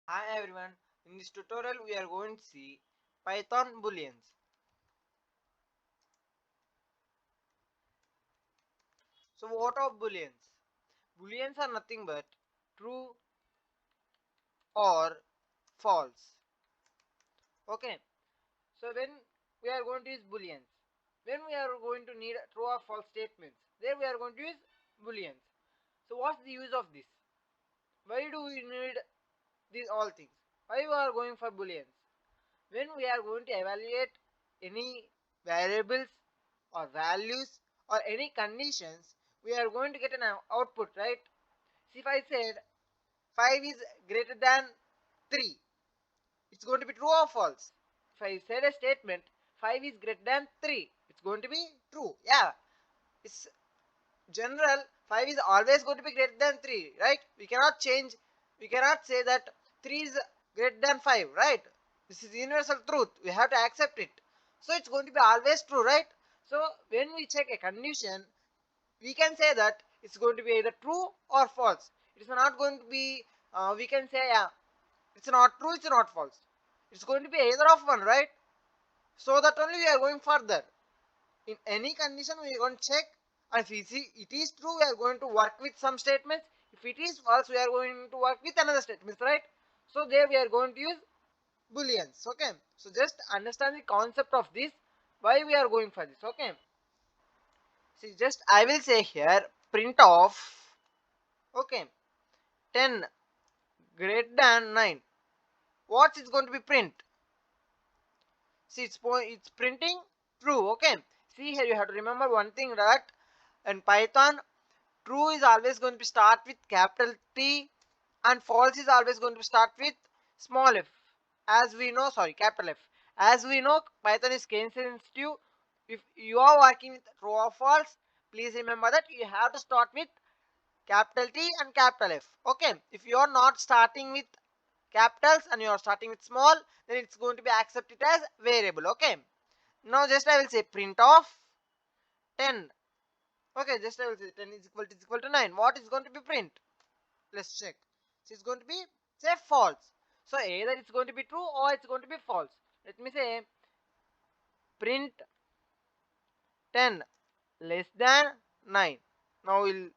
Hi everyone, in this tutorial we are going to see Python booleans. So what are booleans? Booleans are nothing but true or false. Okay, so when we are going to use booleans, when we are going to need true or false statements, there we are going to use booleans. So what's the use of this? Why do we need these all things? Why we are going for booleans? When we are going to evaluate any variables or values or any conditions, we are going to get an output, right? See, if I said 5 is greater than 3, it's going to be true or false. If I said a statement 5 is greater than 3, it's going to be true. Yeah, it's general. 5 is always going to be greater than 3, right? We cannot change, we cannot say that 3 is greater than 5, right? This is universal truth, we have to accept it. So it's going to be always true, right? So when we check a condition, we can say that it's going to be either true or false. It's not going to be we can say, yeah, it's not true, it's not false, it's going to be either of one, right? So that only we are going further. In any condition we are going to check, and if we see it is true, we are going to work with some statements. If it is false, we are going to work with another statements, right? So there we are going to use booleans. Okay, so just understand the concept of this, why we are going for this. Okay, see, just I will say here print of, okay, 10 greater than 9. What is going to be print? See, it's printing true. Okay, see here you have to remember one thing, that in Python true is always going to start with capital T and false is always going to start with small f. As we know, sorry, capital F. As we know, Python is case sensitive. If you are working with true or false, please remember that you have to start with capital T and capital F. Okay, if you are not starting with capitals and you are starting with small, then it's going to be accepted as variable. Okay, now just I will say print of 10. Okay, just I will say 10 is equal to 9. What is going to be print? Let's check. So it's going to be, say, false. So either it's going to be true or it's going to be false. Let me say print 10 less than 9. Now we'll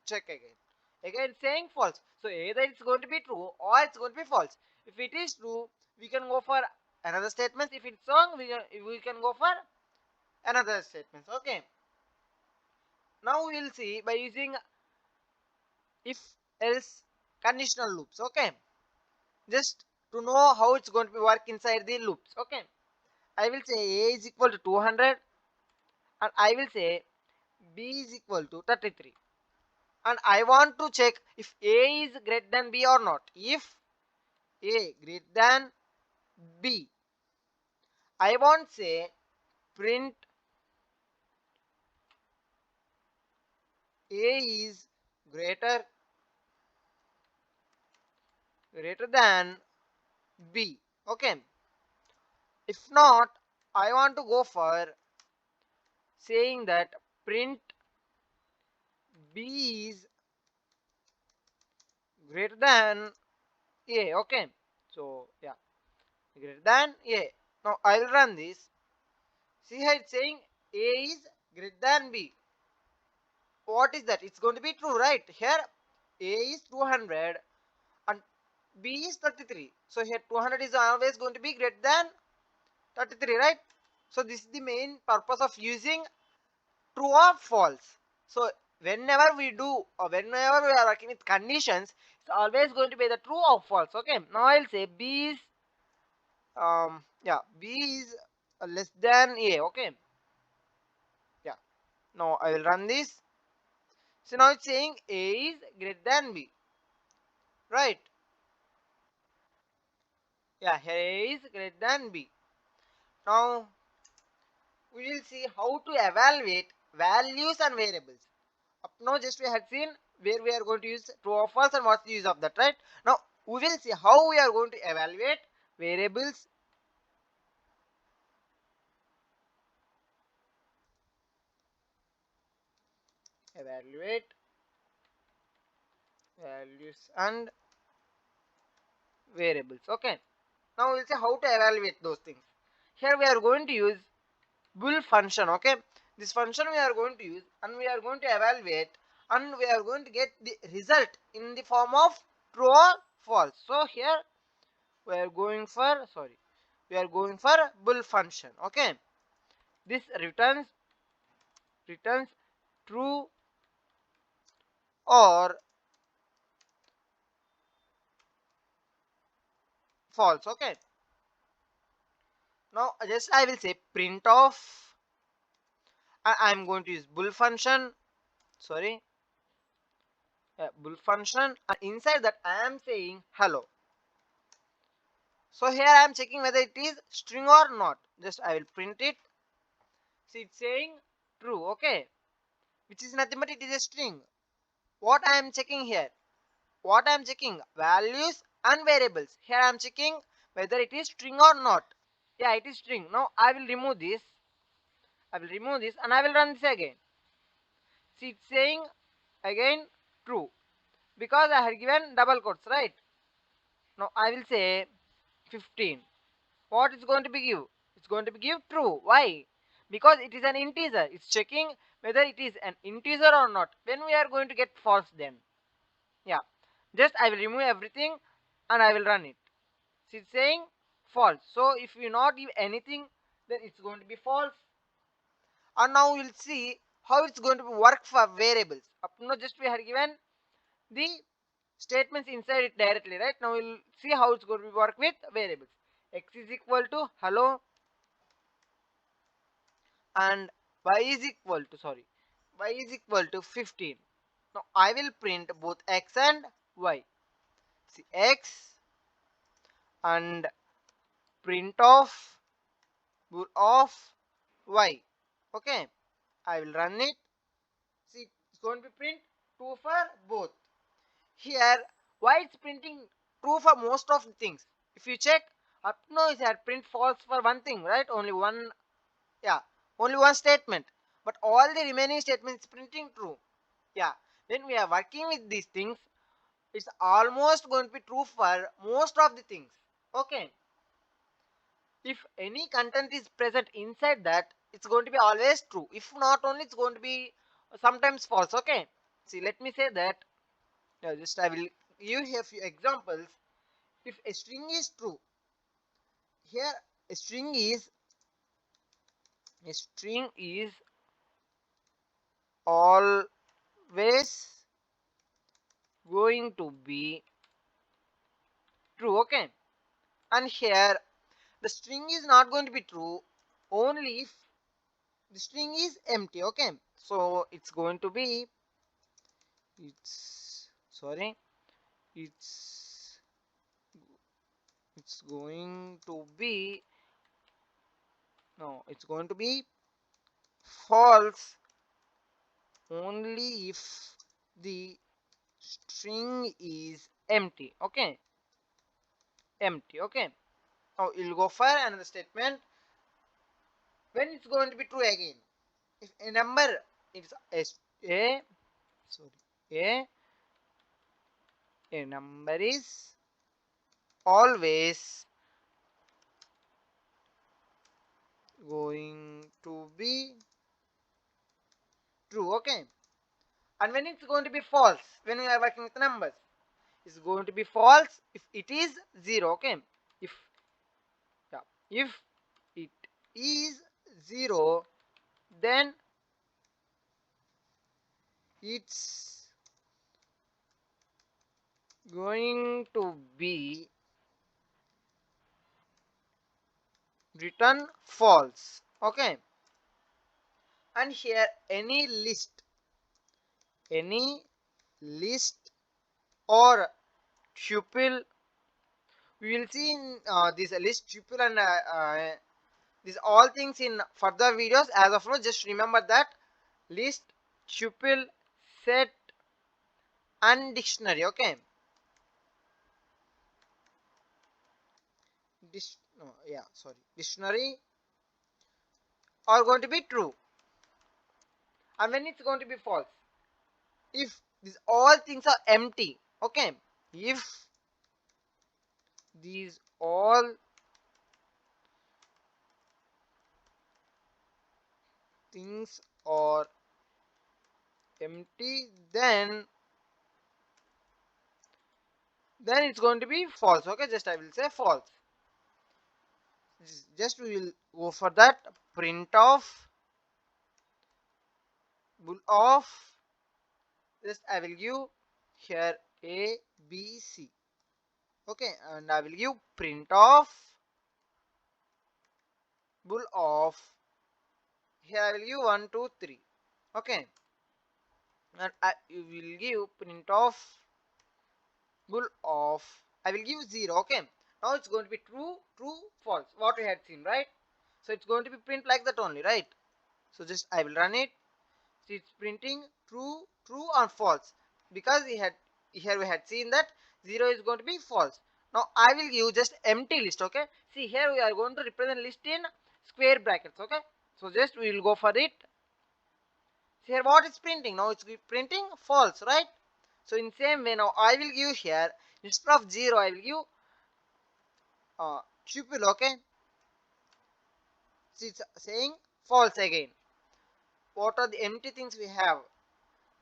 check again. Again it's saying false. So either it's going to be true or it's going to be false. If it is true, we can go for another statement. If it's wrong, we can go for another statement. Okay. Now we will see by using if else conditional loops. Okay, just to know how it's going to be work inside the loops. Okay, I will say a is equal to 200 and I will say b is equal to 33, and I want to check if a is greater than b or not. If a greater than b, I want say print a is greater than b. Okay, if not, I want to go for saying that print b is greater than a. Okay, so yeah, greater than a. Now I will run this. See here it's saying a is greater than b. What is that? It's going to be true, right? Here a is 200 and b is 33. So here 200 is always going to be greater than 33, right? So this is the main purpose of using true or false. So whenever we do, or whenever we are working with conditions, it's always going to be the true or false. Okay, now I'll say b is yeah, b is less than a. Okay, yeah, now I will run this. So now it's saying a is greater than b, right? Yeah, here a is greater than b. Now we will see how to evaluate values and variables. Up now just we have seen where we are going to use true or false and what's the use of that, right? Now we will see how we are going to evaluate variables, evaluate values and variables. Okay, now we'll see how to evaluate those things. Here we are going to use bool function. Okay, this function we are going to use, and we are going to evaluate, and we are going to get the result in the form of true or false. So here we are going for bool function. Okay, this returns true or false. Okay, now just I will say print of, I am going to use bool function, sorry, bool function, and inside that I am saying hello. So here I am checking whether it is string or not. Just I will print it. See, it's saying true. Okay, which is nothing but it is a string. What I am checking here? What I am checking? Values and variables. Here I am checking whether it is string or not. Yeah, it is string. Now I will remove this. And I will run this again. See, it's saying again true because I had given double quotes, right? Now I will say 15. What is going to be give? It's going to be give true. Why? Because it is an integer. It's checking whether it is an integer or not. When we are going to get false then. Yeah. Just I will remove everything and I will run it. So it's saying false. So if you not give anything, then it's going to be false. And now we'll see how it's going to work for variables. Up to now just we have given the statements inside it directly, right? Now we'll see how it's going to work with variables. X is equal to hello and y is equal to 15. Now I will print both x and y. See, x and print of y. Okay, I will run it. See, it's going to be print true for both. Here why it's printing true for most of the things? If you check, up now it had print false for one thing, right? Only one, yeah, only one statement, but all the remaining statements printing true. Yeah, when we are working with these things, it's almost going to be true for most of the things. Okay, if any content is present inside that, it's going to be always true. If not, only it's going to be sometimes false. Okay, see, let me say that. Just I will give you a few examples. If a string is true, here a string is always going to be true. Okay, and here the string is not going to be true only if the string is empty. Okay, so it's going to be it's sorry it's it's going to be no it's going to be false only if the string is empty. Okay, empty. Okay, now you'll go for another statement. When it's going to be true again? If a number is a sorry a number is always going to be true. Okay, and when it's going to be false, when we are working with numbers, it's going to be false if it is 0. Okay, if yeah, if it is 0, then it's going to be return false. Okay, and here any list or tuple, we will see in this list tuple and these all things in further videos. As of now, just remember that list, tuple, set and dictionary. Okay, dictionary are going to be true, and when it's going to be false if these all things are empty. Okay, if these all things are empty, then it's going to be false. Okay, just I will say false. Just we will go for that. Print of bull of, just I will give here A B C. Okay, and I will give print of bull of, here I will give 1 2 3. Okay, and I will give print of bull of, I will give 0. Okay, now it's going to be true true false, what we had seen, right? So it's going to be print like that only, right? So just I will run it. See, it's printing true true or false, because here we had seen that 0 is going to be false. Now I will give just empty list. Okay, see, here we are going to represent list in square brackets. Okay, so just we will go for it. See, here what is printing? Now it's printing false, right? So in same way, now I will give here, instead of 0 I will give tuple. Okay, see, it's saying false again. What are the empty things we have?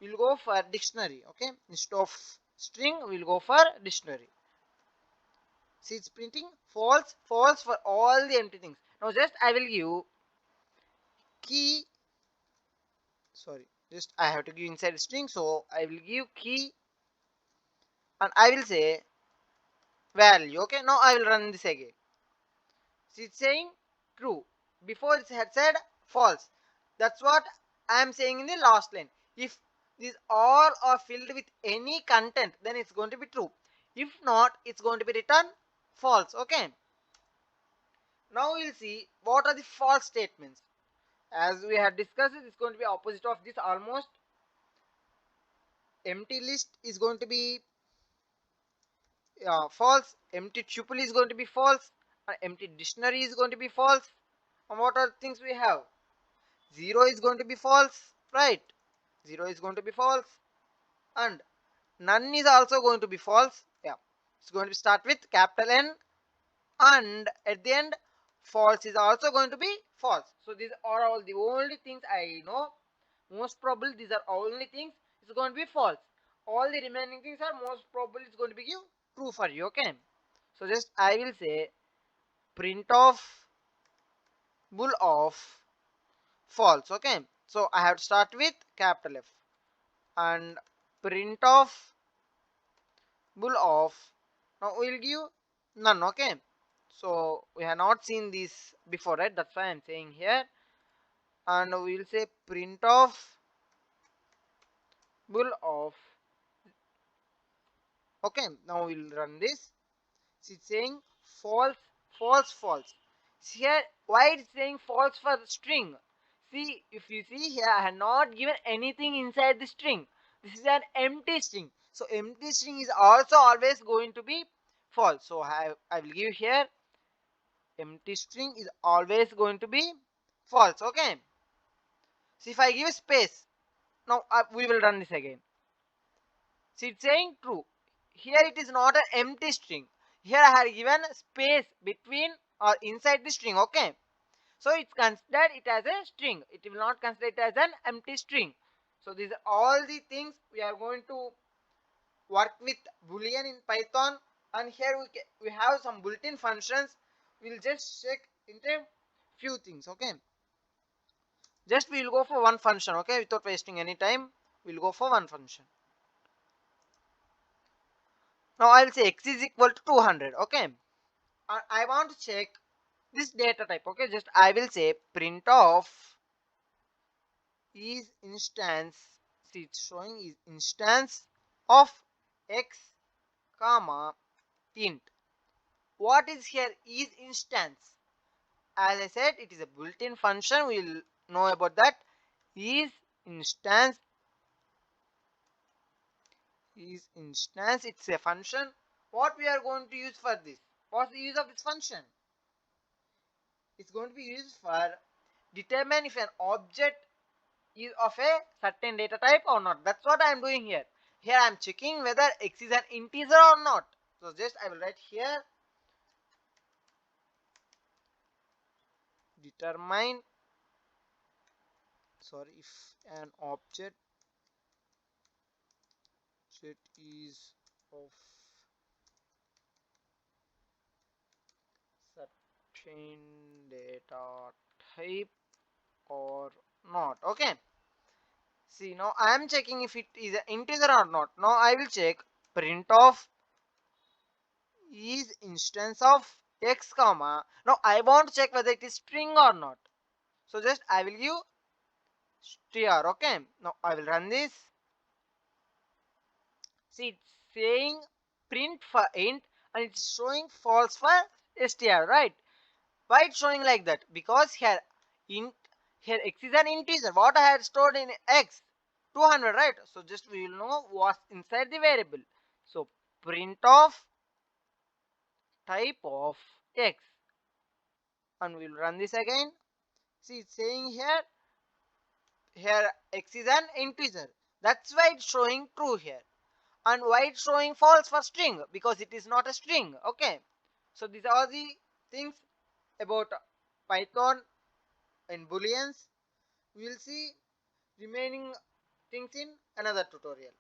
We'll go for dictionary. Okay, instead of string we'll go for dictionary. See, it's printing false false for all the empty things. Now just I will give key, sorry, just I have to give inside string, so I will give key and I will say value. Okay, now I will run this again. See, it's saying true, before it had said false. That's what I am saying in the last line. If these all are filled with any content, then it's going to be true. If not, it's going to be written false. Okay, now we'll see what are the false statements. As we had discussed, it's going to be opposite of this almost. Empty list is going to be false, empty tuple is going to be false, empty dictionary is going to be false. And what are things we have? 0 is going to be false, right? 0 is going to be false, and none is also going to be false. Yeah, it's going to start with capital N, and at the end false is also going to be false. So these are all the only things I know. Most probably these are only things it's going to be false. All the remaining things are most probably it's going to be give true for you. Okay, so just I will say print of bull of false. Okay, so I have to start with capital F, and print of bull of, now we will give none. Okay, so we have not seen this before, right? That's why I'm saying here. And we will say print of bull of. Okay, now we'll run this. It's saying false false false. See here, why it's saying false for the string? See, if you see here, I have not given anything inside the string. This is an empty string, so empty string is also always going to be false. So I will give here empty string is always going to be false. Okay, so if I give space, now we will run this again. See, it's saying true. Here it is not an empty string. Here I have given space between or inside the string. Okay, so it's considered it as a string. It will not consider it as an empty string. So these are all the things we are going to work with boolean in Python. And here we have some built-in functions. We'll just check into few things. Okay, just we will go for one function. Okay, without wasting any time, we'll go for one function. Now I'll say x is equal to 200. Okay, I want to check this data type. Okay, just I will say print of is instance. See, it's showing is instance of x comma int. What is here is instance? As I said, it is a built-in function. We will know about that. Is instance, is instance, it's a function. What we are going to use for this? What's the use of this function? It's going to be used for determine if an object is of a certain data type or not. That's what I am doing here. Here I am checking whether x is an integer or not. So just I will write here determine, sorry, if an object is of certain data type or not. Okay, see, now I am checking if it is an integer or not. Now I will check print of is instance of x comma. Now I want to check whether it is string or not, so just I will give str. Okay, now I will run this. See, it's saying print for int and it's showing false for str, right? Why it's showing like that? Because here int, here x is an integer. What I had stored in x, 200, right? So just we will know what's inside the variable. So print of type of x, and we'll run this again. See, it's saying here x is an integer. That's why it's showing true here. And why it's showing false for string? Because it is not a string. Okay, so these are the things about Python and booleans. We will see remaining things in another tutorial.